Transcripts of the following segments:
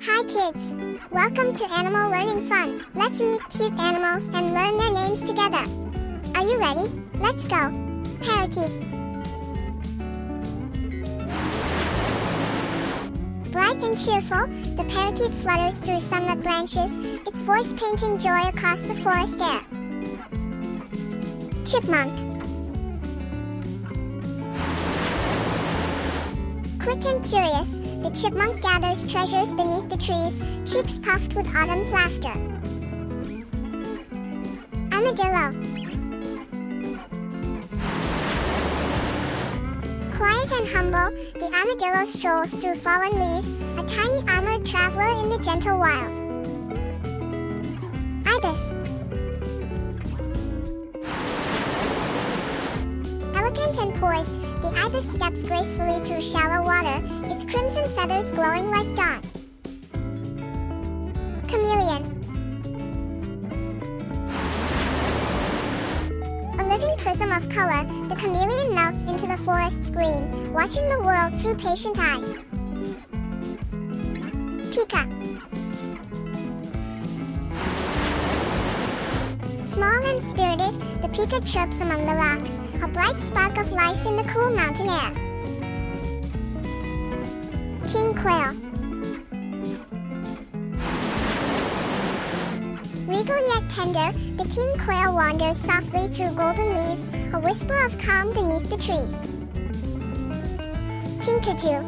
Hi kids! Welcome to Animal Learning Fun. Let's meet cute animals and learn their names together. Are you ready? Let's go! Parakeet. Bright and cheerful, the parakeet flutters through sunlit branches, its voice painting joy across the forest air. Chipmunk. Quick and curious, the chipmunk gathers treasures beneath the trees, cheeks puffed with autumn's laughter. Armadillo. Quiet and humble, the armadillo strolls through fallen leaves, a tiny armored traveler in the gentle wild. Ibis. Elegant and poised, the ibis steps gracefully through shallow water, its crimson feathers glowing like dawn. Chameleon. A living prism of color, the chameleon melts into the forest's green, watching the world through patient eyes. Pika. Small and spirited, the pika chirps among the rocks, a bright spark of life in the cool mountain air. King quail. Regal yet tender, the king quail wanders softly through golden leaves, a whisper of calm beneath the trees. Kinkajou.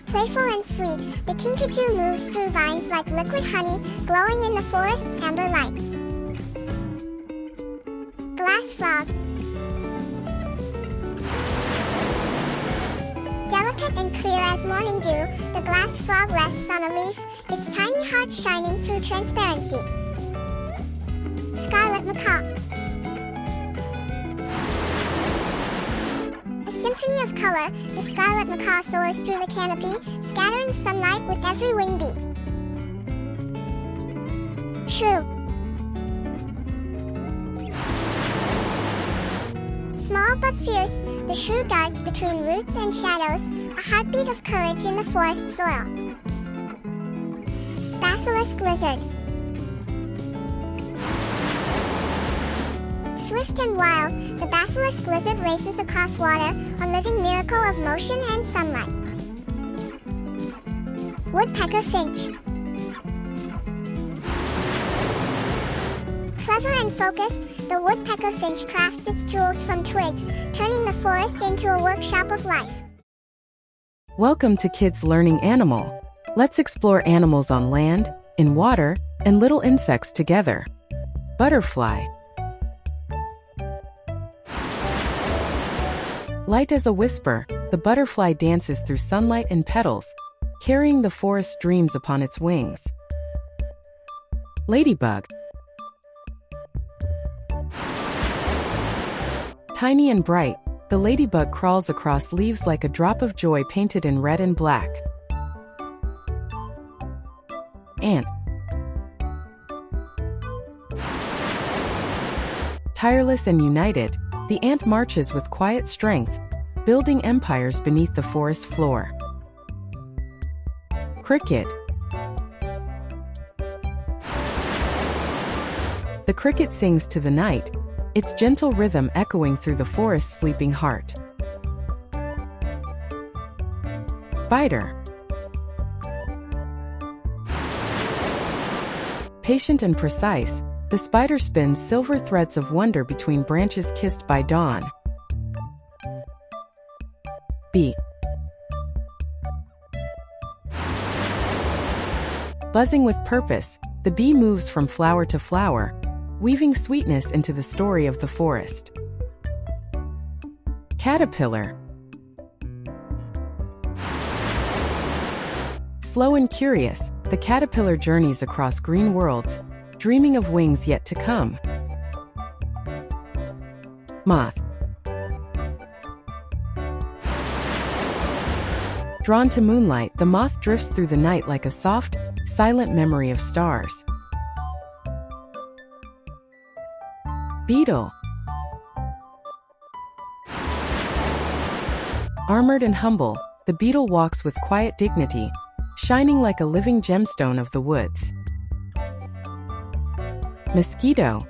Playful and sweet, the kinkajou moves through vines like liquid honey, glowing in the forest's amber light. Glass frog. Delicate and clear as morning dew, the glass frog rests on a leaf, its tiny heart shining through transparency. Scarlet macaw. A symphony of color, the scarlet macaw soars through the canopy, scattering sunlight with every wing beat. Shrew. Small but fierce, the shrew darts between roots and shadows, a heartbeat of courage in the forest soil. Basilisk lizard. Swift and wild, the basilisk lizard races across water, a living miracle of motion and sunlight. Woodpecker finch. Clever and focused, the woodpecker finch crafts its tools from twigs, turning the forest into a workshop of life. Welcome to Kids Learning Animal. Let's explore animals on land, in water, and little insects together. Butterfly. Light as a whisper, the butterfly dances through sunlight and petals, carrying the forest's dreams upon its wings. Ladybug. Tiny and bright, the ladybug crawls across leaves like a drop of joy painted in red and black. Ant. Tireless and united, the ant marches with quiet strength, building empires beneath the forest floor. Cricket. The cricket sings to the night, its gentle rhythm echoing through the forest's sleeping heart. Spider. Patient and precise, the spider spins silver threads of wonder between branches kissed by dawn. Bee. Buzzing with purpose, the bee moves from flower to flower, weaving sweetness into the story of the forest. Caterpillar. Slow and curious, the caterpillar journeys across green worlds, dreaming of wings yet to come. Moth. Drawn to moonlight, the moth drifts through the night like a soft, silent memory of stars. Beetle. Armored and humble, the beetle walks with quiet dignity, shining like a living gemstone of the woods. Mosquito.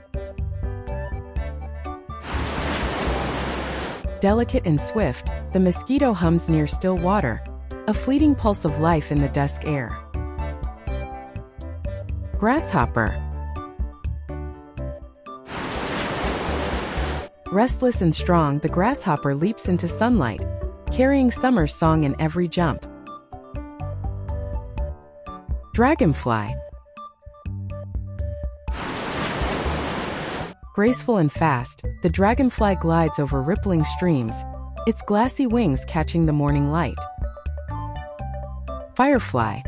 Delicate and swift, the mosquito hums near still water, a fleeting pulse of life in the dusk air. Grasshopper. Restless and strong, the grasshopper leaps into sunlight, carrying summer's song in every jump. Dragonfly. Graceful and fast, the dragonfly glides over rippling streams, its glassy wings catching the morning light. Firefly.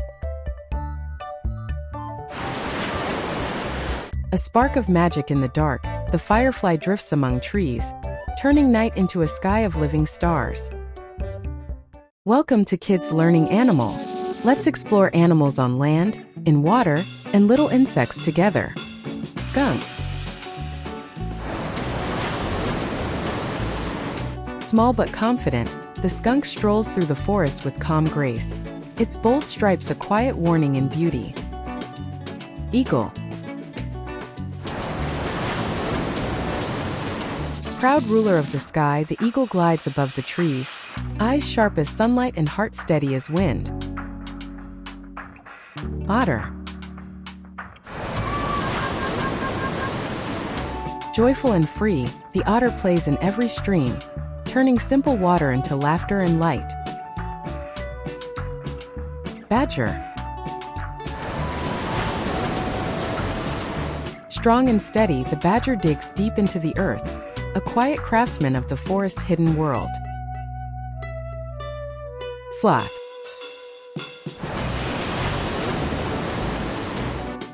A spark of magic in the dark, the firefly drifts among trees, turning night into a sky of living stars. Welcome to Kids Learning Animal. Let's explore animals on land, in water, and little insects together. Skunk. Small but confident, the skunk strolls through the forest with calm grace, its bold stripes a quiet warning in beauty. Eagle. Proud ruler of the sky, the eagle glides above the trees, eyes sharp as sunlight and heart steady as wind. Otter. Joyful and free, the otter plays in every stream, turning simple water into laughter and light. Badger. Strong and steady, the badger digs deep into the earth, a quiet craftsman of the forest's hidden world. Sloth.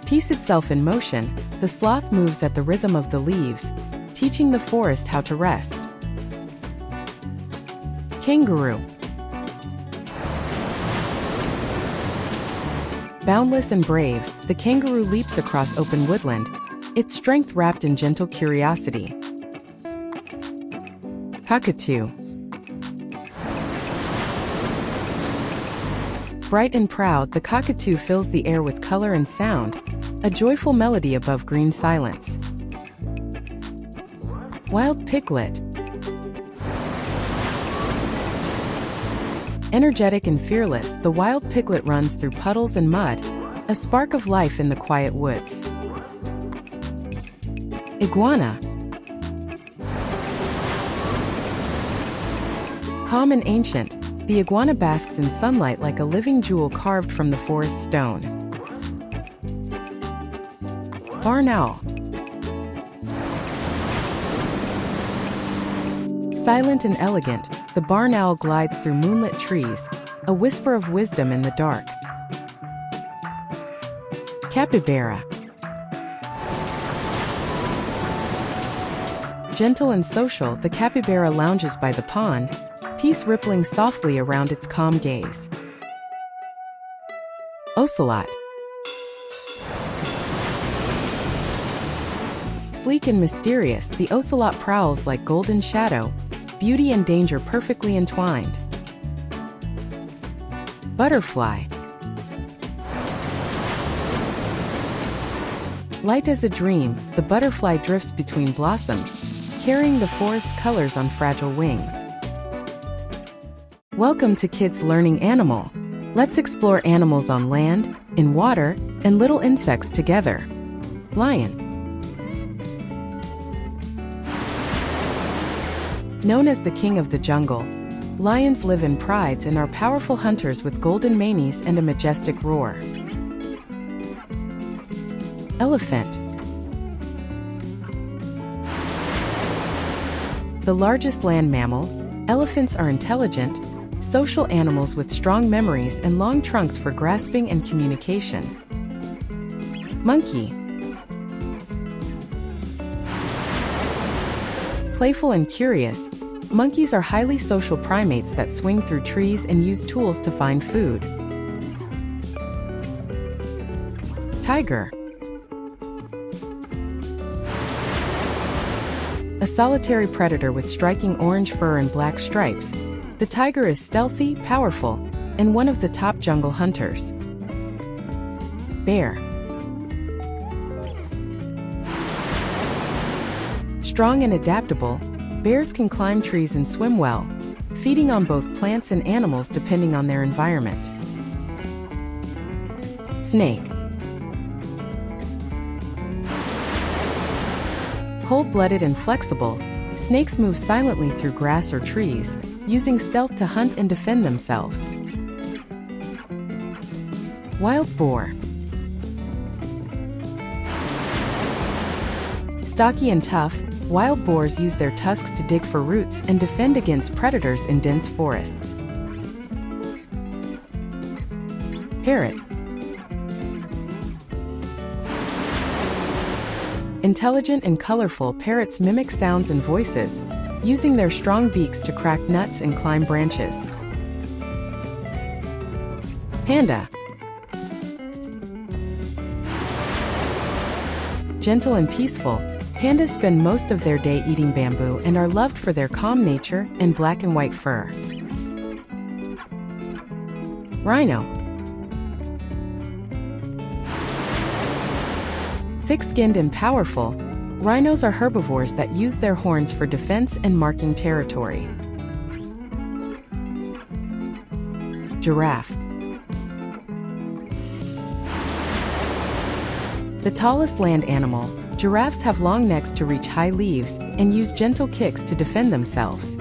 Peace itself in motion, the sloth moves at the rhythm of the leaves, teaching the forest how to rest. Kangaroo. Boundless and brave, the kangaroo leaps across open woodland, its strength wrapped in gentle curiosity. Cockatoo. Bright and proud, the cockatoo fills the air with color and sound, a joyful melody above green silence. Wild piglet. Energetic and fearless, the wild piglet runs through puddles and mud, a spark of life in the quiet woods. Iguana. Calm and ancient, the iguana basks in sunlight like a living jewel carved from the forest stone. Barn owl. Silent and elegant, the barn owl glides through moonlit trees, a whisper of wisdom in the dark. Capybara. Gentle and social, the capybara lounges by the pond, peace rippling softly around its calm gaze. Ocelot. Sleek and mysterious, the ocelot prowls like golden shadow, beauty and danger perfectly entwined. Butterfly. Light as a dream, the butterfly drifts between blossoms, carrying the forest's colors on fragile wings. Welcome to Kids Learning Animal. Let's explore animals on land, in water, and little insects together. Lion. Known as the king of the jungle, lions live in prides and are powerful hunters with golden manes and a majestic roar. Elephant. The largest land mammal, elephants are intelligent, social animals with strong memories and long trunks for grasping and communication. Monkey. Playful and curious, monkeys are highly social primates that swing through trees and use tools to find food. Tiger. A solitary predator with striking orange fur and black stripes, The tiger is stealthy, powerful, and one of the top jungle hunters. Bear. Strong and adaptable, bears can climb trees and swim well, feeding on both plants and animals depending on their environment. Snake. Cold-blooded and flexible, snakes move silently through grass or trees, using stealth to hunt and defend themselves. Wild boar. Stocky and tough, wild boars use their tusks to dig for roots and defend against predators in dense forests. Parrot. Intelligent and colorful, parrots mimic sounds and voices, using their strong beaks to crack nuts and climb branches. Panda. Gentle and peaceful, pandas spend most of their day eating bamboo and are loved for their calm nature and black and white fur. Rhino. Thick-skinned and powerful, rhinos are herbivores that use their horns for defense and marking territory. Giraffe. The tallest land animal, giraffes have long necks to reach high leaves and use gentle kicks to defend themselves.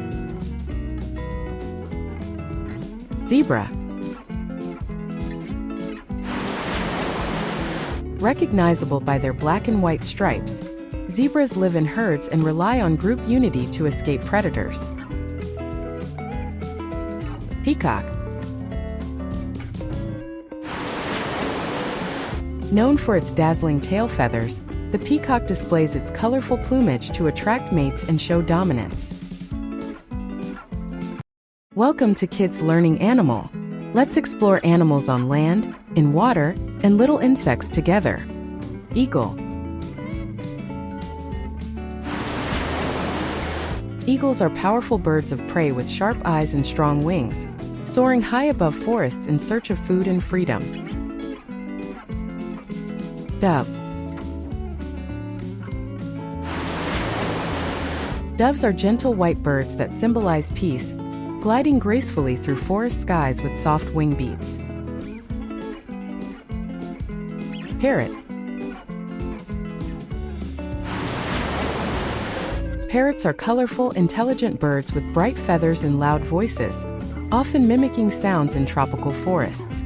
Zebra. Recognizable by their black and white stripes, zebras live in herds and rely on group unity to escape predators. Peacock. Known for its dazzling tail feathers, the peacock displays its colorful plumage to attract mates and show dominance. Welcome to Kids Learning Animal. Let's explore animals on land, in water, and little insects together. Eagle. Eagles are powerful birds of prey with sharp eyes and strong wings, soaring high above forests in search of food and freedom. Dove. Doves are gentle white birds that symbolize peace, gliding gracefully through forest skies with soft wing beats. Parrot. Parrots are colorful, intelligent birds with bright feathers and loud voices, often mimicking sounds in tropical forests.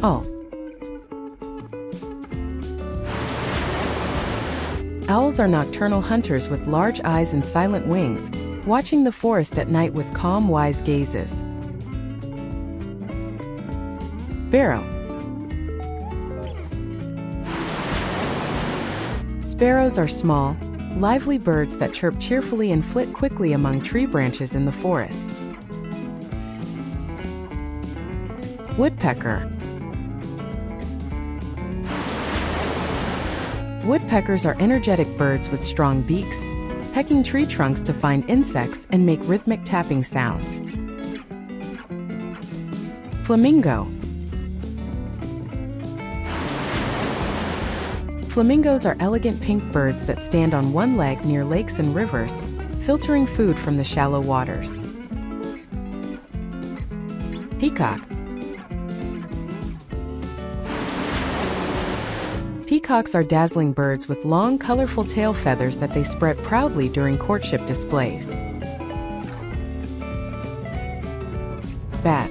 Owl. Owls are nocturnal hunters with large eyes and silent wings, watching the forest at night with calm, wise gazes. Sparrow. Sparrows are small, lively birds that chirp cheerfully and flit quickly among tree branches in the forest. Woodpecker. Woodpeckers are energetic birds with strong beaks, pecking tree trunks to find insects and make rhythmic tapping sounds. Flamingo. Flamingos are elegant pink birds that stand on one leg near lakes and rivers, filtering food from the shallow waters. Peacock. Peacocks are dazzling birds with long, colorful tail feathers that they spread proudly during courtship displays. Bat.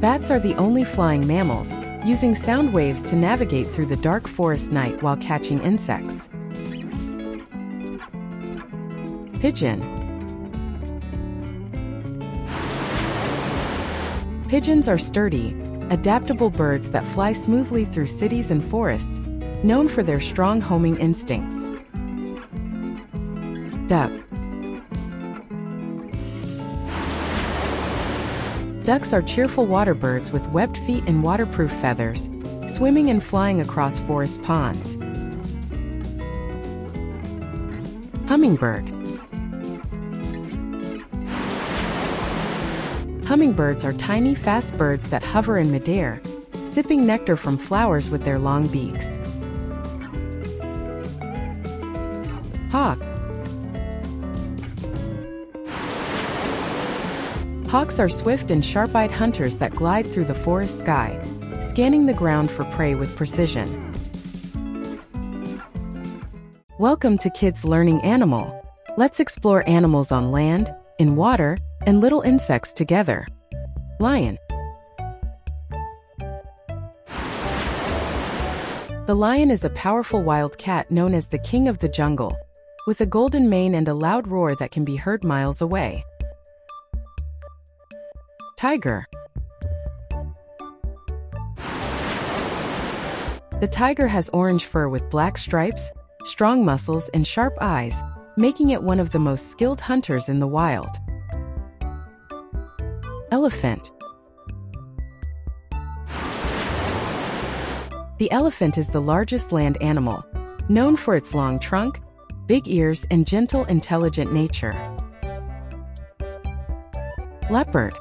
Bats are the only flying mammals, using sound waves to navigate through the dark forest night while catching insects. Pigeon. Pigeons are sturdy, adaptable birds that fly smoothly through cities and forests, known for their strong homing instincts. Duck. Ducks are cheerful water birds with webbed feet and waterproof feathers, swimming and flying across forest ponds. Hummingbird. Hummingbirds are tiny, fast birds that hover in midair, sipping nectar from flowers with their long beaks. Hawk. Hawks are swift and sharp-eyed hunters that glide through the forest sky, scanning the ground for prey with precision. Welcome to Kids Learning Animal. Let's explore animals on land, in water, and little insects together. Lion. The lion is a powerful wild cat known as the king of the jungle, with a golden mane and a loud roar that can be heard miles away. Tiger. The tiger has orange fur with black stripes, strong muscles, and sharp eyes, making it one of the most skilled hunters in the wild. Elephant. The elephant is the largest land animal, known for its long trunk, big ears, and gentle, intelligent nature. Leopard.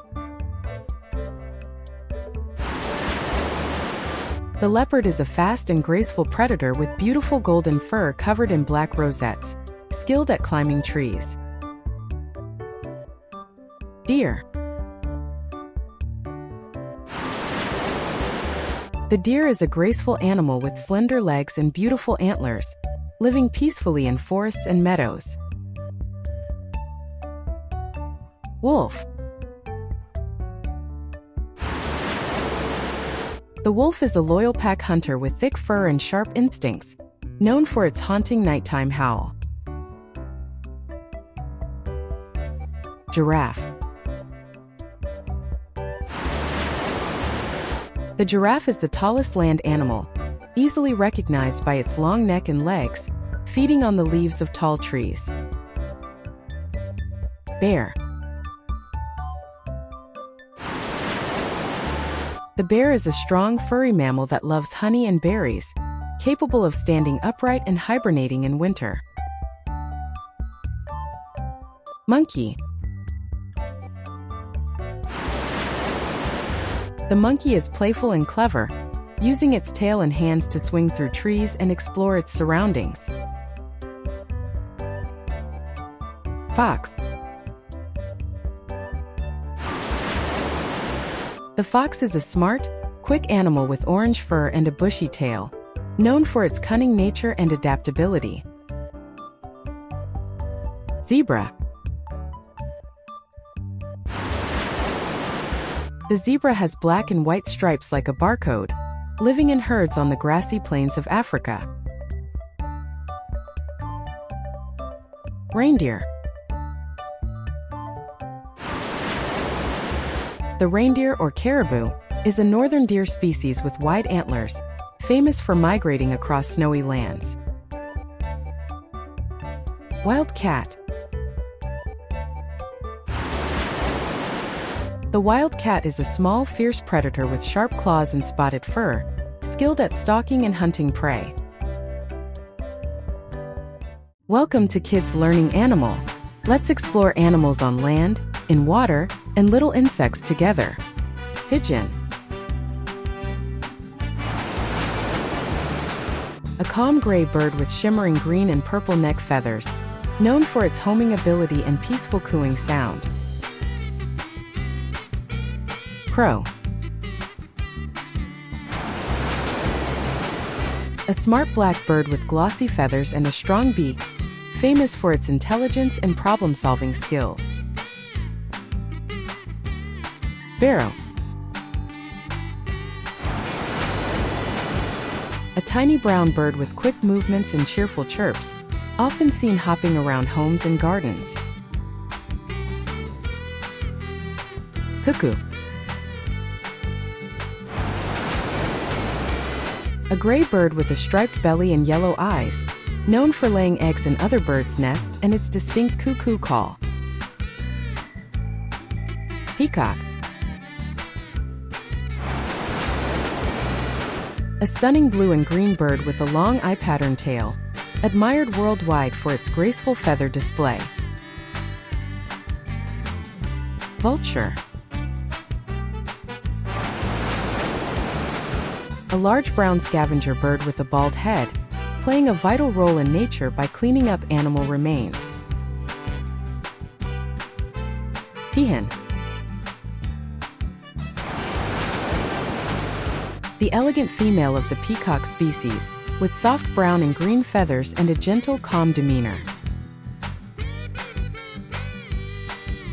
The leopard is a fast and graceful predator with beautiful golden fur covered in black rosettes, skilled at climbing trees. Deer. The deer is a graceful animal with slender legs and beautiful antlers, living peacefully in forests and meadows. Wolf. The wolf is a loyal pack hunter with thick fur and sharp instincts, known for its haunting nighttime howl. Giraffe. The giraffe is the tallest land animal, easily recognized by its long neck and legs, feeding on the leaves of tall trees. Bear. The bear is a strong, furry mammal that loves honey and berries, capable of standing upright and hibernating in winter. Monkey. The monkey is playful and clever, using its tail and hands to swing through trees and explore its surroundings. Fox. The fox is a smart, quick animal with orange fur and a bushy tail, known for its cunning nature and adaptability. Zebra. The zebra has black and white stripes like a barcode, living in herds on the grassy plains of Africa. Reindeer. The reindeer, or caribou, is a northern deer species with wide antlers, famous for migrating across snowy lands. Wild cat. The wild cat is a small, fierce predator with sharp claws and spotted fur, skilled at stalking and hunting prey. Welcome to Kids Learning Animal. Let's explore animals on land, in water, and little insects together. Pigeon. A calm gray bird with shimmering green and purple neck feathers, known for its homing ability and peaceful cooing sound. Crow. A smart black bird with glossy feathers and a strong beak, famous for its intelligence and problem-solving skills. Sparrow. A tiny brown bird with quick movements and cheerful chirps, often seen hopping around homes and gardens. Cuckoo. A gray bird with a striped belly and yellow eyes, known for laying eggs in other birds' nests and its distinct cuckoo call. Peacock. A stunning blue and green bird with a long eye-patterned tail, admired worldwide for its graceful feather display. Vulture. A large brown scavenger bird with a bald head, playing a vital role in nature by cleaning up animal remains. Peahen. The elegant female of the peacock species, with soft brown and green feathers and a gentle, calm demeanor.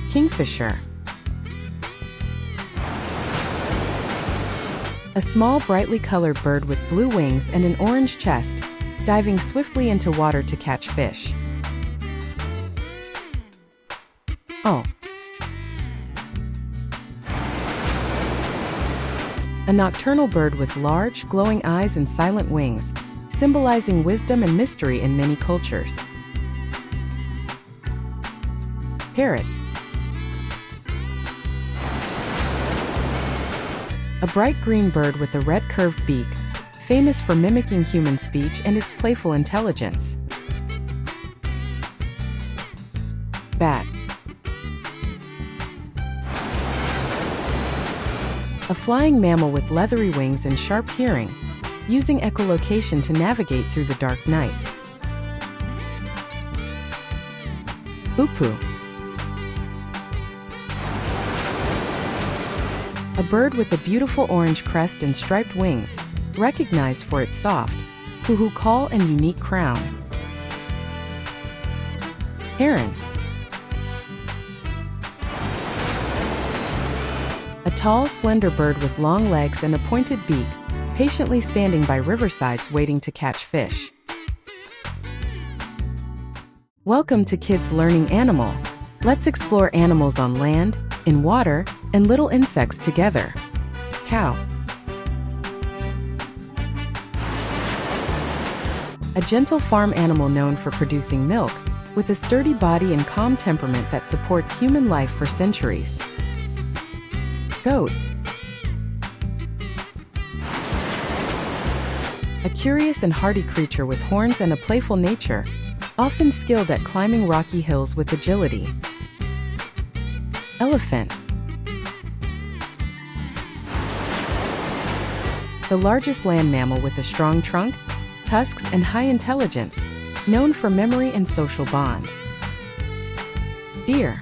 Kingfisher. A small, brightly colored bird with blue wings and an orange chest, diving swiftly into water to catch fish. Owl. A nocturnal bird with large, glowing eyes and silent wings, symbolizing wisdom and mystery in many cultures. Parrot. A bright green bird with a red curved beak, famous for mimicking human speech and its playful intelligence. Bat. A flying mammal with leathery wings and sharp hearing, using echolocation to navigate through the dark night. Hoopoe. A bird with a beautiful orange crest and striped wings, recognized for its soft, hoo-hoo call and unique crown. Heron. A tall, slender bird with long legs and a pointed beak, patiently standing by riversides waiting to catch fish. Welcome to Kids Learning Animal. Let's explore animals on land, in water, and little insects together. Cow. A gentle farm animal known for producing milk, with a sturdy body and calm temperament that supports human life for centuries. Goat. A curious and hardy creature with horns and a playful nature, often skilled at climbing rocky hills with agility. Elephant. The largest land mammal with a strong trunk, tusks, and high intelligence, known for memory and social bonds. Deer.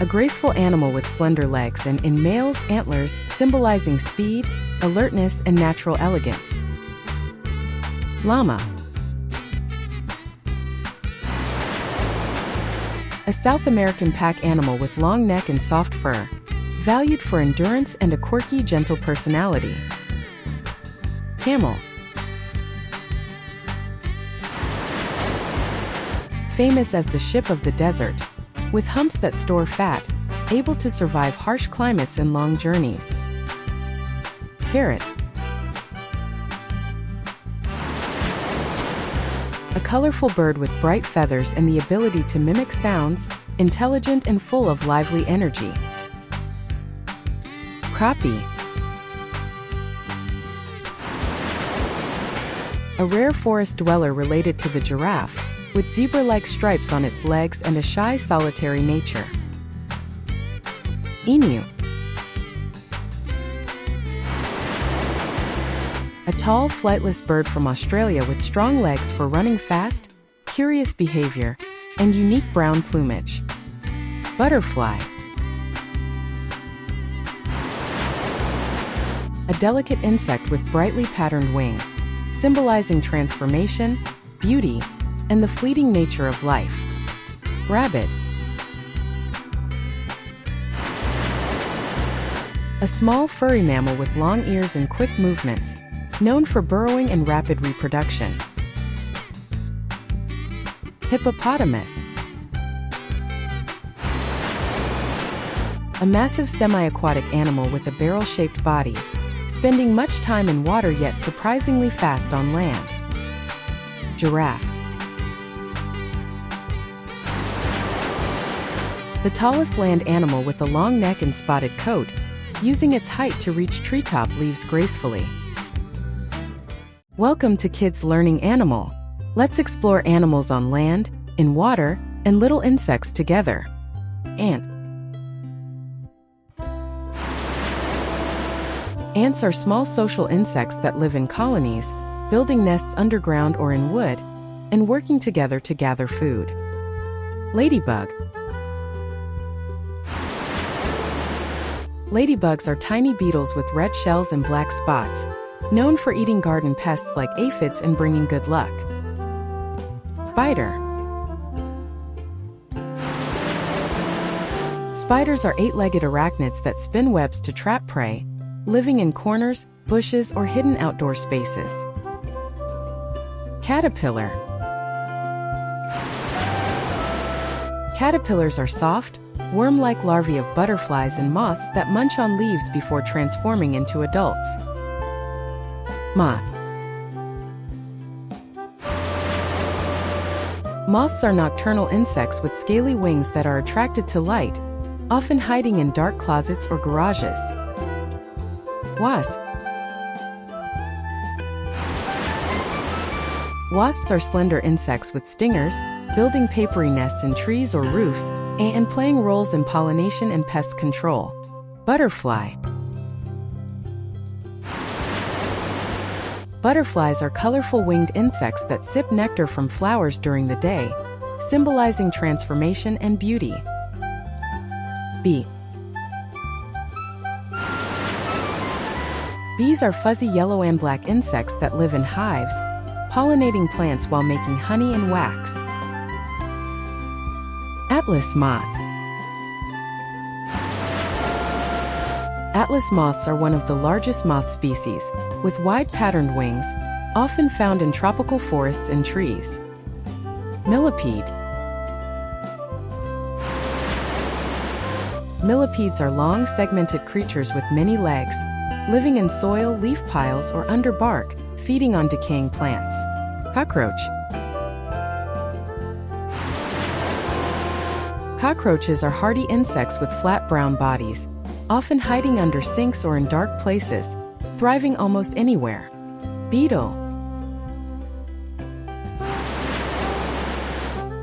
A graceful animal with slender legs and in males antlers symbolizing speed, alertness, and natural elegance. Llama. A South American pack animal with long neck and soft fur, valued for endurance and a quirky, gentle personality. Camel. Famous as the ship of the desert, with humps that store fat, able to survive harsh climates and long journeys. Parrot. A colorful bird with bright feathers and the ability to mimic sounds, intelligent and full of lively energy. Crappie. A rare forest dweller related to the giraffe, with zebra-like stripes on its legs and a shy, solitary nature. Emu. A tall, flightless bird from Australia with strong legs for running fast, curious behavior, and unique brown plumage. Butterfly. A delicate insect with brightly patterned wings, symbolizing transformation, beauty, and the fleeting nature of life. Rabbit. A small furry mammal with long ears and quick movements, known for burrowing and rapid reproduction. Hippopotamus. A massive semi-aquatic animal with a barrel-shaped body, spending much time in water yet surprisingly fast on land. Giraffe. The tallest land animal with a long neck and spotted coat, using its height to reach treetop leaves gracefully. Welcome to Kids Learning Animal. Let's explore animals on land, in water, and little insects together. Ant. Ants are small social insects that live in colonies, building nests underground or in wood, and working together to gather food. Ladybug. Ladybugs are tiny beetles with red shells and black spots, known for eating garden pests like aphids and bringing good luck. Spider. Spiders are eight-legged arachnids that spin webs to trap prey, living in corners, bushes, or hidden outdoor spaces. Caterpillar. Caterpillars are soft, worm-like larvae of butterflies and moths that munch on leaves before transforming into adults. Moth. Moths are nocturnal insects with scaly wings that are attracted to light, often hiding in dark closets or garages. Wasp. Wasps are slender insects with stingers, building papery nests in trees or roofs, and playing roles in pollination and pest control. Butterfly. Butterflies are colorful winged insects that sip nectar from flowers during the day, symbolizing transformation and beauty. Bee. Bees are fuzzy yellow and black insects that live in hives, pollinating plants while making honey and wax. Atlas moth. Atlas moths are one of the largest moth species, with wide patterned wings, often found in tropical forests and trees. Millipede. Millipedes are long, segmented creatures with many legs, living in soil, leaf piles, or under bark, feeding on decaying plants. Cockroach. Cockroaches are hardy insects with flat brown bodies, often hiding under sinks or in dark places, thriving almost anywhere. Beetle.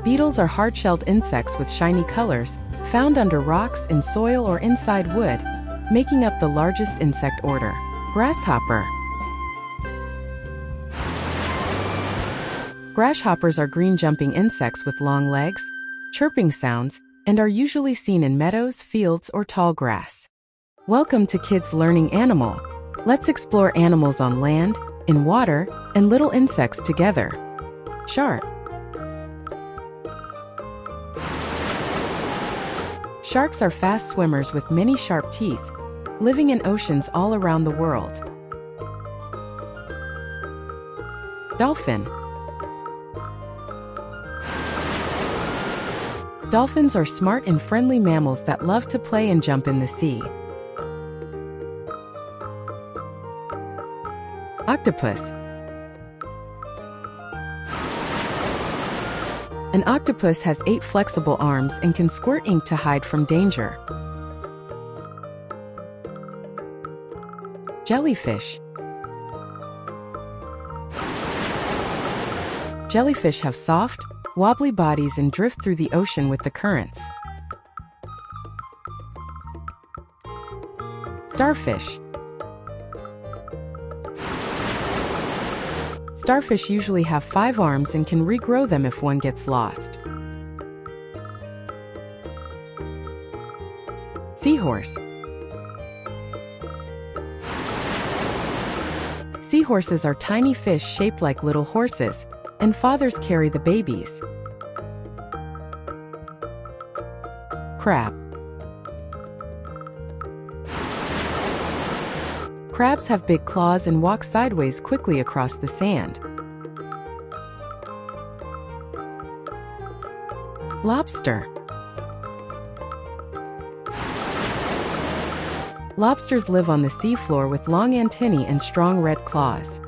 Beetles are hard-shelled insects with shiny colors, found under rocks, in soil, or inside wood, making up the largest insect order. Grasshopper. Grasshoppers are green-jumping insects with long legs, chirping sounds, and are usually seen in meadows, fields, or tall grass. Welcome to Kids Learning Animal. Let's explore animals on land, in water, and little insects together. Shark. Sharks are fast swimmers with many sharp teeth, living in oceans all around the world. Dolphin. Dolphins are smart and friendly mammals that love to play and jump in the sea. Octopus. An octopus has 8 flexible arms and can squirt ink to hide from danger. Jellyfish. Jellyfish have soft, wobbly bodies and drift through the ocean with the currents. Starfish. Starfish usually have 5 arms and can regrow them if one gets lost. Seahorse. Seahorses are tiny fish shaped like little horses, and fathers carry the babies. Crab. Crabs have big claws and walk sideways quickly across the sand. Lobster. Lobsters live on the seafloor with long antennae and strong red claws.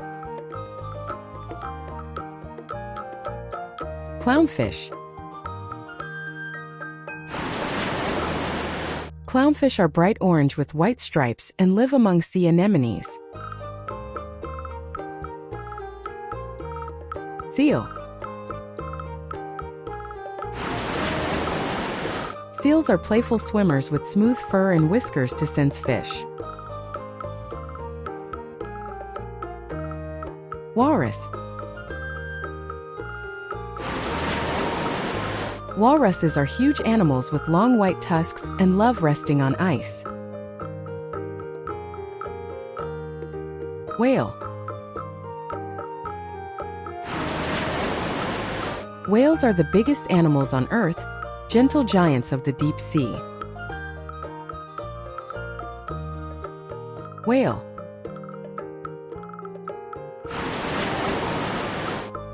Clownfish. Clownfish are bright orange with white stripes and live among sea anemones. Seal. Seals are playful swimmers with smooth fur and whiskers to sense fish. Walrus. Walruses are huge animals with long white tusks and love resting on ice. Whale. Whales are the biggest animals on Earth, gentle giants of the deep sea. Whale.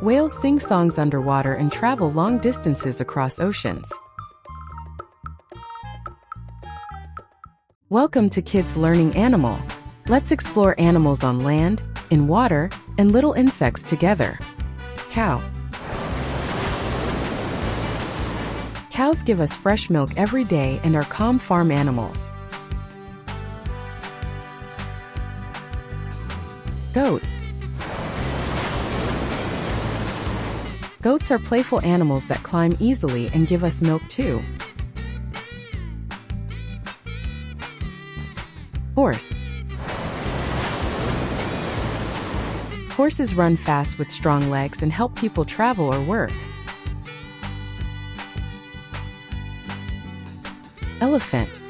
Whales sing songs underwater and travel long distances across oceans. Welcome to Kids Learning Animal. Let's explore animals on land, in water, and little insects together. Cow. Cows give us fresh milk every day and are calm farm animals. Goat. Goats are playful animals that climb easily and give us milk too. Horse. Horses run fast with strong legs and help people travel or work. Elephant.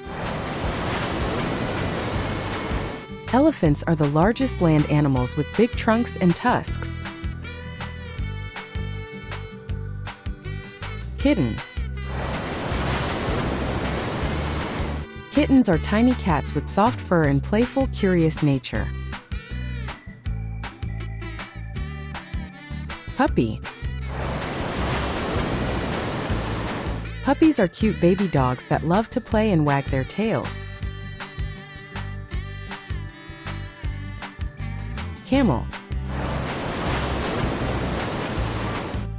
Elephants are the largest land animals with big trunks and tusks. Kitten. Kittens are tiny cats with soft fur and playful, curious nature. Puppy. Puppies are cute baby dogs that love to play and wag their tails. Camel.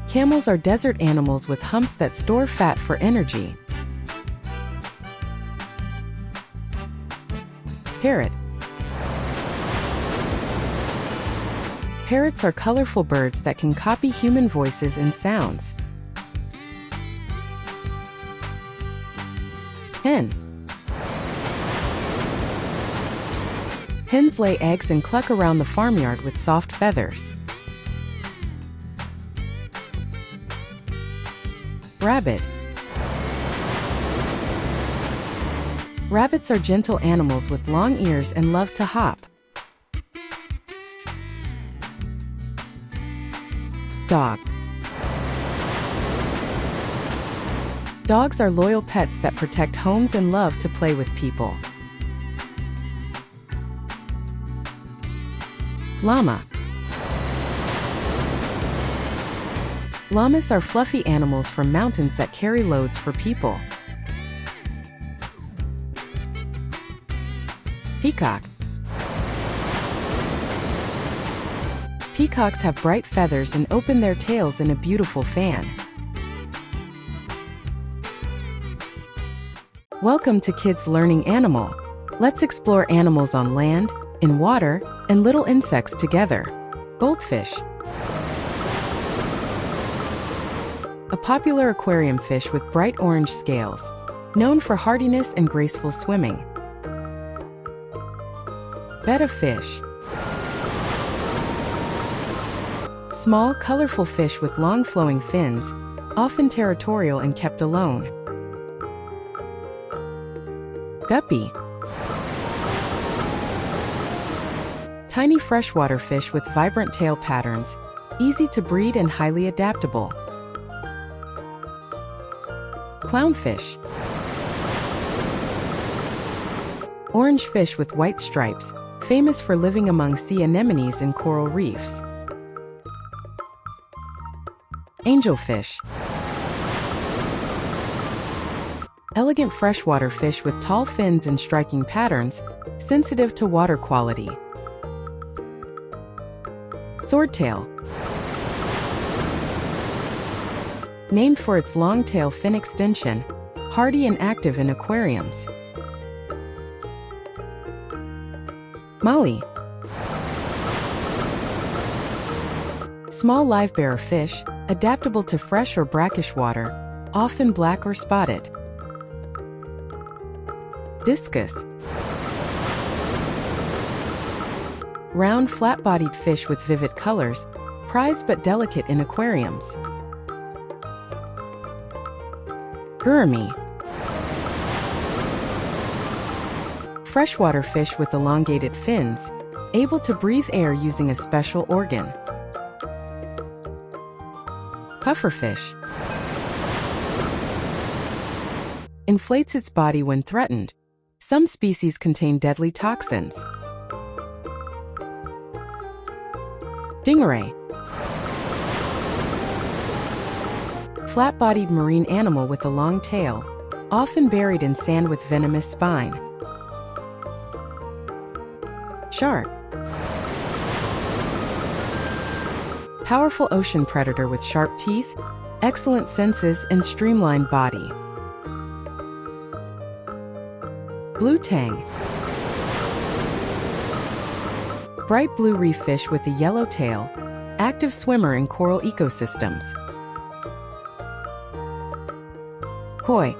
Camels are desert animals with humps that store fat for energy. Parrot. Parrots are colorful birds that can copy human voices and sounds. Hen. Hens lay eggs and cluck around the farmyard with soft feathers. Rabbit. Rabbits are gentle animals with long ears and love to hop. Dog. Dogs are loyal pets that protect homes and love to play with people. Llama. Llamas are fluffy animals from mountains that carry loads for people. Peacock. Peacocks have bright feathers and open their tails in a beautiful fan. Welcome to Kids Learning Animal. Let's explore animals on land, in water, and little insects together. Goldfish. A popular aquarium fish with bright orange scales, known for hardiness and graceful swimming. Betta fish. Small, colorful fish with long flowing fins, often territorial and kept alone. Guppy. Tiny freshwater fish with vibrant tail patterns, easy to breed and highly adaptable. Clownfish. Orange fish with white stripes, famous for living among sea anemones and coral reefs. Angelfish. Elegant freshwater fish with tall fins and striking patterns, sensitive to water quality. Swordtail. Named for its long tail fin extension, hardy and active in aquariums. Molly. Small live-bearer fish, adaptable to fresh or brackish water, often black or spotted. Discus. Round, flat-bodied fish with vivid colors, prized but delicate in aquariums. Gourami. Freshwater fish with elongated fins, able to breathe air using a special organ. Pufferfish. Inflates its body when threatened. Some species contain deadly toxins. Stingray. Flat-bodied marine animal with a long tail, often buried in sand with venomous spine. Shark. Powerful ocean predator with sharp teeth, excellent senses, and streamlined body. Blue tang. Bright blue reef fish with a yellow tail, active swimmer in coral ecosystems. Koi.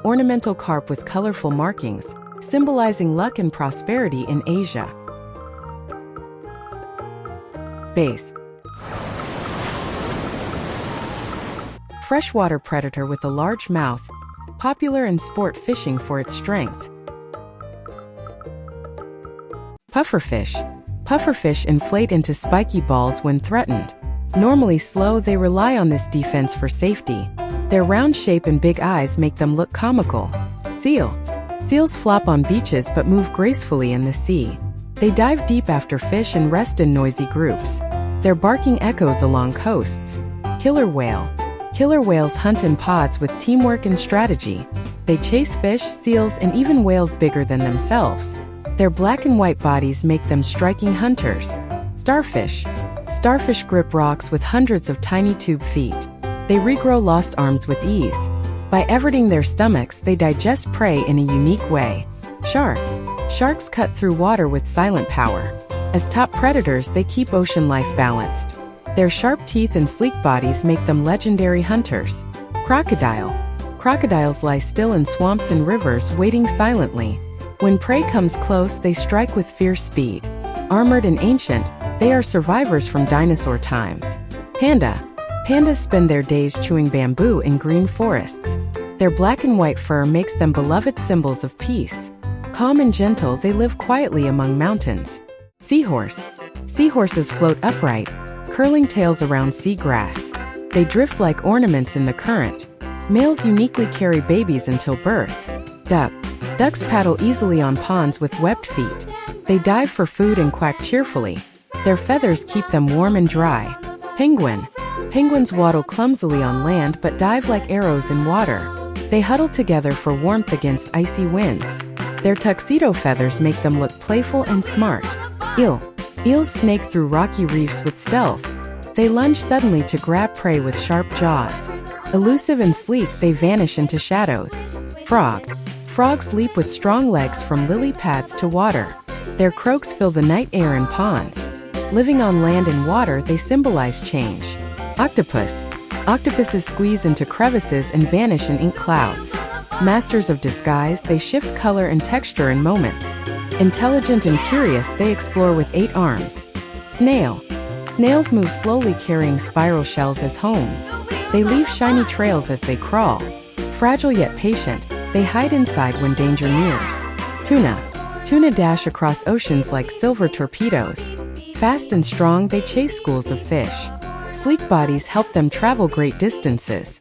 Ornamental carp with colorful markings, symbolizing luck and prosperity in Asia. Bass. Freshwater predator with a large mouth, popular in sport fishing for its strength. Pufferfish. Pufferfish inflate into spiky balls when threatened. Normally slow, they rely on this defense for safety. Their round shape and big eyes make them look comical. Seal. Seals flop on beaches but move gracefully in the sea. They dive deep after fish and rest in noisy groups. Their barking echoes along coasts. Killer whale. Killer whales hunt in pods with teamwork and strategy. They chase fish, seals, and even whales bigger than themselves. Their black and white bodies make them striking hunters. Starfish. Starfish grip rocks with hundreds of tiny tube feet. They regrow lost arms with ease. By everting their stomachs, they digest prey in a unique way. Shark. Sharks cut through water with silent power. As top predators, they keep ocean life balanced. Their sharp teeth and sleek bodies make them legendary hunters. Crocodile. Crocodiles lie still in swamps and rivers, waiting silently. When prey comes close, they strike with fierce speed. Armored and ancient, they are survivors from dinosaur times. Panda. Pandas spend their days chewing bamboo in green forests. Their black and white fur makes them beloved symbols of peace. Calm and gentle, they live quietly among mountains. Seahorse. Seahorses float upright, curling tails around sea grass. They drift like ornaments in the current. Males uniquely carry babies until birth. Duck. Ducks paddle easily on ponds with webbed feet. They dive for food and quack cheerfully. Their feathers keep them warm and dry. Penguin. Penguins waddle clumsily on land but dive like arrows in water. They huddle together for warmth against icy winds. Their tuxedo feathers make them look playful and smart. Eel. Eels snake through rocky reefs with stealth. They lunge suddenly to grab prey with sharp jaws. Elusive and sleek, they vanish into shadows. Frog. Frogs leap with strong legs from lily pads to water. Their croaks fill the night air in ponds. Living on land and water, they symbolize change. Octopus. Octopuses squeeze into crevices and vanish in ink clouds. Masters of disguise, they shift color and texture in moments. Intelligent and curious, they explore with 8 arms. Snail. Snails move slowly, carrying spiral shells as homes. They leave shiny trails as they crawl. Fragile yet patient, they hide inside when danger nears. Tuna. Tuna dash across oceans like silver torpedoes. Fast and strong, they chase schools of fish. Sleek bodies help them travel great distances.